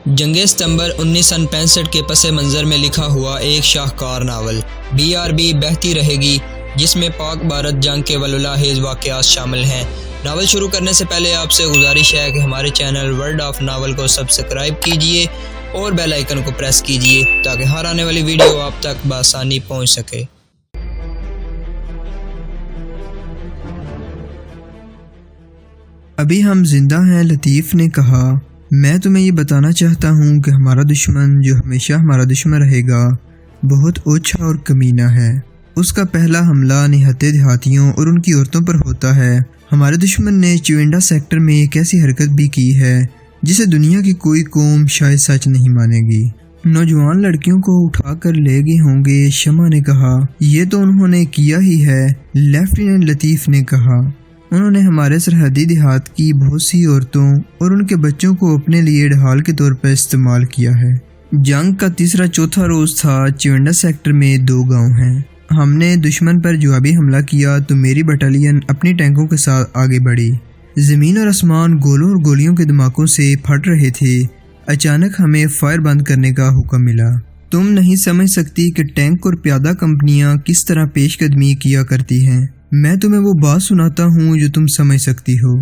جنگ ستمبر 1965 کے پس منظر میں لکھا ہوا ایک شاہکار ناول BRB بہتی رہے گی، جس میں پاک بھارت جنگ کے واللاحظ واقعات شامل ہیں۔ ناول شروع کرنے سے پہلے آپ سے گزارش ہے کہ ہمارے چینل ورلڈ آف ناول کو سبسکرائب کیجئے اور بیل آئیکن کو پریس کیجئے تاکہ ہر آنے والی ویڈیو آپ تک بآسانی پہنچ سکے۔ ابھی ہم زندہ ہیں، لطیف نے کہا۔ میں تمہیں یہ بتانا چاہتا ہوں کہ ہمارا دشمن، جو ہمیشہ ہمارا دشمن رہے گا، بہت اوچھا اور کمینہ ہے۔ اس کا پہلا حملہ نہتے دیہاتیوں اور ان کی عورتوں پر ہوتا ہے۔ ہمارے دشمن نے چونڈا سیکٹر میں ایک ایسی حرکت بھی کی ہے جسے دنیا کی کوئی قوم شاید سچ نہیں مانے گی۔ نوجوان لڑکیوں کو اٹھا کر لے گئے ہوں گے، شمع نے کہا۔ یہ تو انہوں نے کیا ہی ہے، لیفٹیننٹ لطیف نے کہا۔ انہوں نے ہمارے سرحدی دیہات کی بہت سی عورتوں اور ان کے بچوں کو اپنے لیے ڈھال کے طور پر استعمال کیا ہے۔ جنگ کا تیسرا چوتھا روز تھا۔ چونڈا سیکٹر میں 2 گاؤں ہیں۔ ہم نے دشمن پر جوابی حملہ کیا تو میری بٹالین اپنی ٹینکوں کے ساتھ آگے بڑھی۔ زمین اور آسمان گولوں اور گولیوں کے دھماکوں سے پھٹ رہے تھے۔ اچانک ہمیں فائر بند کرنے کا حکم ملا۔ تم نہیں سمجھ سکتی کہ ٹینک اور پیادہ کمپنیاں کس طرح پیش قدمی کیا کرتی ہیں۔ میں تمہیں وہ بات سناتا ہوں جو تم سمجھ سکتی ہو۔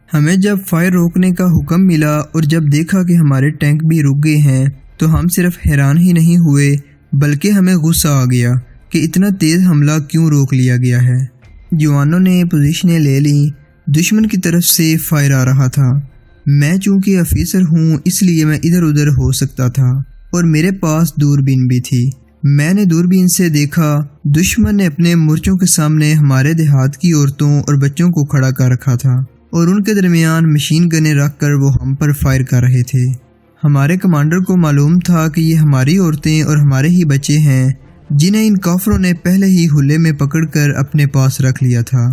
ہمیں جب فائر روکنے کا حکم ملا اور جب دیکھا کہ ہمارے ٹینک بھی رک گئے ہیں تو ہم صرف حیران ہی نہیں ہوئے بلکہ ہمیں غصہ آ گیا کہ اتنا تیز حملہ کیوں روک لیا گیا ہے۔ جوانوں نے پوزیشنیں لے لیں۔ دشمن کی طرف سے فائر آ رہا تھا۔ میں چونکہ آفیسر ہوں اس لیے میں ادھر ادھر ہو سکتا تھا اور میرے پاس دوربین بھی تھی۔ میں نے دوربین سے دیکھا دشمن نے اپنے مورچوں کے سامنے ہمارے دیہات کی عورتوں اور بچوں کو کھڑا کر رکھا تھا اور ان کے درمیان مشین گنیں رکھ کر وہ ہم پر فائر کر رہے تھے۔ ہمارے کمانڈر کو معلوم تھا کہ یہ ہماری عورتیں اور ہمارے ہی بچے ہیں جنہیں ان کافروں نے پہلے ہی حلے میں پکڑ کر اپنے پاس رکھ لیا تھا۔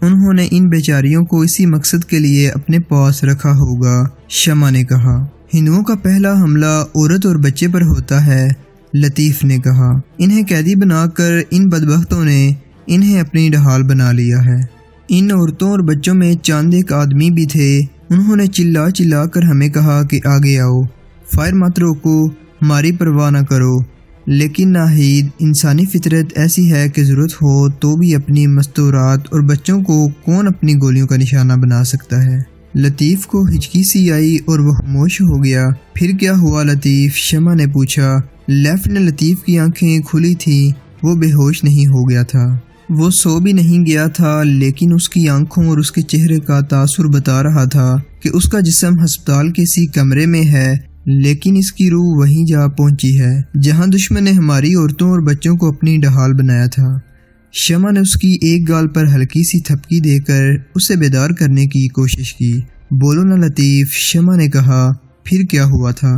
انہوں نے ان بیچاریوں کو اسی مقصد کے لیے اپنے پاس رکھا ہوگا، شمع نے کہا۔ ہندوؤں کا پہلا حملہ عورت اور بچے پر ہوتا ہے، لطیف نے کہا۔ انہیں قیدی بنا کر ان بدبختوں نے انہیں اپنی ڈھال بنا لیا ہے۔ ان عورتوں اور بچوں میں چاند ایک آدمی بھی تھے۔ انہوں نے چلا چلا کر ہمیں کہا کہ آگے آؤ، فائر مت روکو، ہماری پرواہ نہ کرو۔ لیکن ناہید انسانی فطرت ایسی ہے کہ ضرورت ہو تو بھی اپنی مستورات اور بچوں کو کون اپنی گولیوں کا نشانہ بنا سکتا ہے۔ لطیف کو ہچکی سی آئی اور وہ خاموش ہو گیا۔ پھر کیا ہوا لطیف؟ شمع نے پوچھا۔ لیفٹیننٹ لطیف کی آنکھیں کھلی تھیں، وہ بے ہوش نہیں ہو گیا تھا۔ وہ سو بھی نہیں گیا تھا لیکن اس کی آنکھوں اور اس کے چہرے کا تاثر بتا رہا تھا کہ اس کا جسم ہسپتال کے اسی کمرے میں ہے لیکن اس کی روح وہیں جا پہنچی ہے جہاں دشمن نے ہماری عورتوں اور بچوں کو اپنی ڈھال بنایا تھا۔ شمع نے اس کی ایک گال پر ہلکی سی تھپکی دے کر اسے بیدار کرنے کی کوشش کی۔ بولو نا لطیف، شمع نے کہا۔ پھر کیا ہوا تھا؟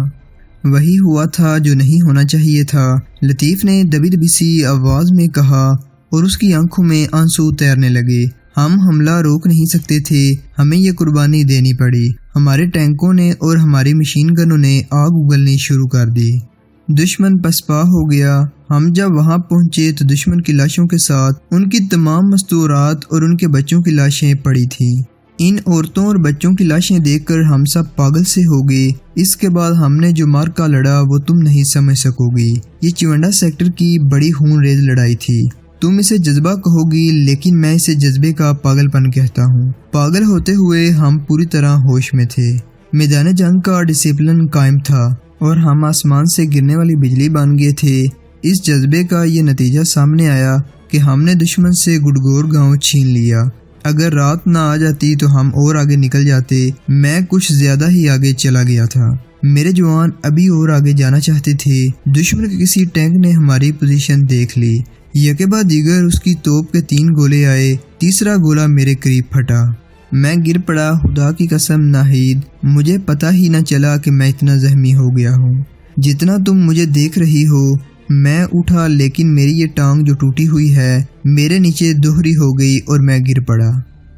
وہی ہوا تھا جو نہیں ہونا چاہیے تھا، لطیف نے دبی دبی سی آواز میں کہا اور اس کی آنکھوں میں آنسو تیرنے لگے۔ ہم حملہ روک نہیں سکتے تھے، ہمیں یہ قربانی دینی پڑی۔ ہمارے ٹینکوں نے اور ہماری مشین گنوں نے آگ اگلنی شروع کر دی۔ دشمن پسپا ہو گیا۔ ہم جب وہاں پہنچے تو دشمن کی لاشوں کے ساتھ ان کی تمام مستورات اور ان کے بچوں کی لاشیں پڑی تھیں۔ ان عورتوں اور بچوں کی لاشیں دیکھ کر ہم سب پاگل سے ہو گئے۔ اس کے بعد ہم نے جو مارکا لڑا وہ تم نہیں سمجھ سکو گی۔ یہ چونڈا سیکٹر کی بڑی خون ریز لڑائی تھی۔ تم اسے جذبہ کہو گی لیکن میں اسے جذبے کا پاگل پن کہتا ہوں۔ پاگل ہوتے ہوئے ہم پوری طرح ہوش میں تھے۔ میدان جنگ کا ڈسپلن قائم تھا اور ہم آسمان سے گرنے والی بجلی بن گئے تھے۔ اس جذبے کا یہ نتیجہ سامنے آیا کہ ہم نے دشمن سے گڈگور گاؤں چھین لیا۔ اگر رات نہ آ جاتی تو ہم اور آگے نکل جاتے۔ میں کچھ زیادہ ہی آگے چلا گیا تھا۔ میرے جوان ابھی اور آگے جانا چاہتے تھے۔ دشمن کے کسی ٹینک نے ہماری پوزیشن دیکھ لی۔ یکے بعد دیگر اس کی توپ کے 3 گولے آئے۔ تیسرا گولہ میرے قریب پھٹا۔ میں گر پڑا۔ خدا کی قسم ناہید، مجھے پتہ ہی نہ چلا کہ میں اتنا زخمی ہو گیا ہوں۔ جتنا تم مجھے دیکھ رہی ہو، میں اٹھا لیکن میری یہ ٹانگ جو ٹوٹی ہوئی ہے میرے نیچے دوہری ہو گئی اور میں گر پڑا۔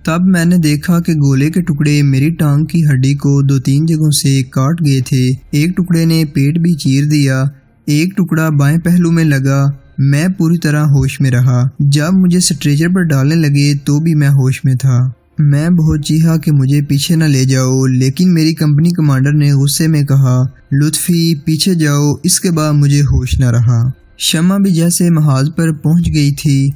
تب میں نے دیکھا کہ گولے کے ٹکڑے میری ٹانگ کی ہڈی کو 2-3 جگہوں سے کاٹ گئے تھے۔ ایک ٹکڑے نے پیٹ بھی چیر دیا، ایک ٹکڑا بائیں پہلو میں لگا۔ میں پوری طرح ہوش میں رہا۔ جب مجھے سٹریچر پر ڈالنے لگے تو بھی میں ہوش میں تھا میں بہت چیخا کہ مجھے پیچھے نہ لے جاؤ، لیکن میری کمپنی کمانڈر نے غصے میں کہا لطفی پیچھے جاؤ۔ اس کے بعد مجھے ہوش نہ رہا۔ شمع بھی جیسے محاذ پر پہنچ گئی تھی۔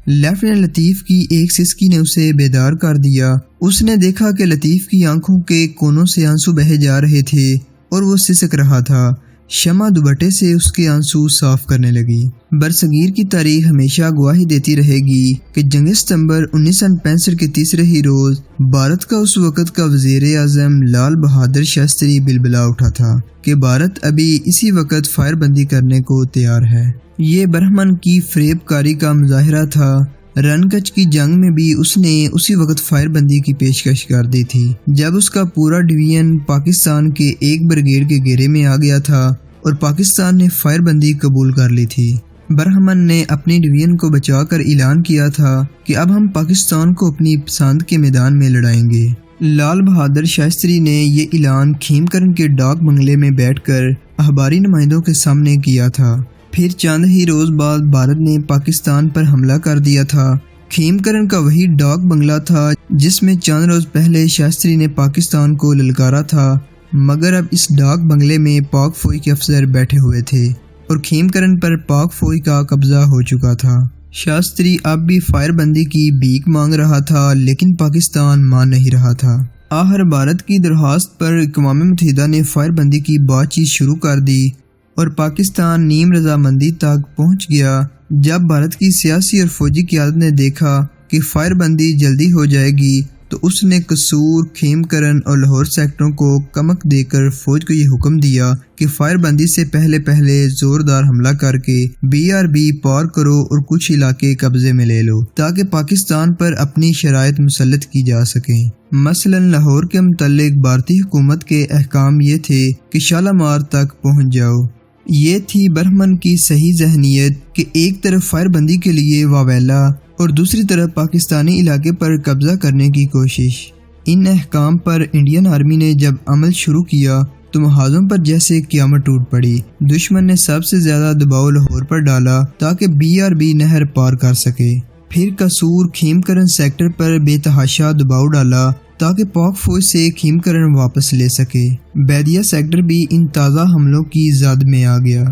لیفٹیننٹ لطیف کی ایک سسکی نے اسے بیدار کر دیا۔ اس نے دیکھا کہ لطیف کی آنکھوں کے کونوں سے آنسو بہے جا رہے تھے اور وہ سسک رہا تھا۔ شمع دوپٹے سے اس کے آنسو صاف کرنے لگی۔ برصغیر کی تاریخ ہمیشہ گواہی دیتی رہے گی کہ جنگ ستمبر 1965 کے تیسرے ہی روز بھارت کا اس وقت کا وزیر اعظم لال بہادر شاستری بلبلا اٹھا تھا کہ بھارت ابھی اسی وقت فائر بندی کرنے کو تیار ہے۔ یہ برہمن کی فریب کاری کا مظاہرہ تھا۔ رن کچ کی جنگ میں بھی اس نے اسی وقت فائر بندی کی پیشکش کر دی تھی جب اس کا پورا ڈویژن پاکستان کے ایک بریگیڈ کے گھیرے میں آ گیا تھا اور پاکستان نے فائر بندی قبول کر لی تھی۔ برہمن نے اپنی ڈویژن کو بچا کر اعلان کیا تھا کہ اب ہم پاکستان کو اپنی پسند کے میدان میں لڑائیں گے۔ لال بہادر شاستری نے یہ اعلان کھیم کرن کے ڈاک بنگلے میں بیٹھ کر اخباری نمائندوں کے سامنے کیا تھا۔ پھر چند ہی روز بعد بھارت نے پاکستان پر حملہ کر دیا تھا۔ کھیم کرن کا وہی ڈاک بنگلہ تھا جس میں چند روز پہلے شاستری نے پاکستان کو للکارا تھا، مگر اب اس ڈاک بنگلے میں پاک فوج کے افسر بیٹھے ہوئے تھے اور کھیم کرن پر پاک فوج کا قبضہ ہو چکا تھا۔ شاستری اب بھی فائر بندی کی بھیک مانگ رہا تھا، لیکن پاکستان مان نہیں رہا تھا۔ آخر بھارت کی درخواست پر اقوام متحدہ نے فائر بندی کی بات چیت شروع کر دی اور پاکستان نیم رضامندی تک پہنچ گیا۔ جب بھارت کی سیاسی اور فوجی قیادت نے دیکھا کہ فائر بندی جلدی ہو جائے گی تو اس نے قصور، کھیم کرن اور لاہور سیکٹروں کو کمک دے کر فوج کو یہ حکم دیا کہ فائر بندی سے پہلے زوردار حملہ کر کے BRB پار کرو اور کچھ علاقے قبضے میں لے لو تاکہ پاکستان پر اپنی شرائط مسلط کی جا سکیں۔ مثلا لاہور کے متعلق بھارتی حکومت کے احکام یہ تھے کہ شالامار تک پہنچ جاؤ۔ یہ تھی برہمن کی صحیح ذہنیت کہ ایک طرف فائر بندی کے لیے واویلا اور دوسری طرف پاکستانی علاقے پر قبضہ کرنے کی کوشش۔ ان احکام پر انڈین آرمی نے جب عمل شروع کیا تو محاذوں پر جیسے قیامت ٹوٹ پڑی۔ دشمن نے سب سے زیادہ دباؤ لاہور پر ڈالا تاکہ BRB نہر پار کر سکے۔ پھر قصور، کھیم کرن سیکٹر پر بے تحاشا دباؤ ڈالا تاکہ پاک فوج سے کھیم کرن واپس لے سکے۔ بیدیا سیکٹر بھی ان تازہ حملوں کی زد میں آ گیا۔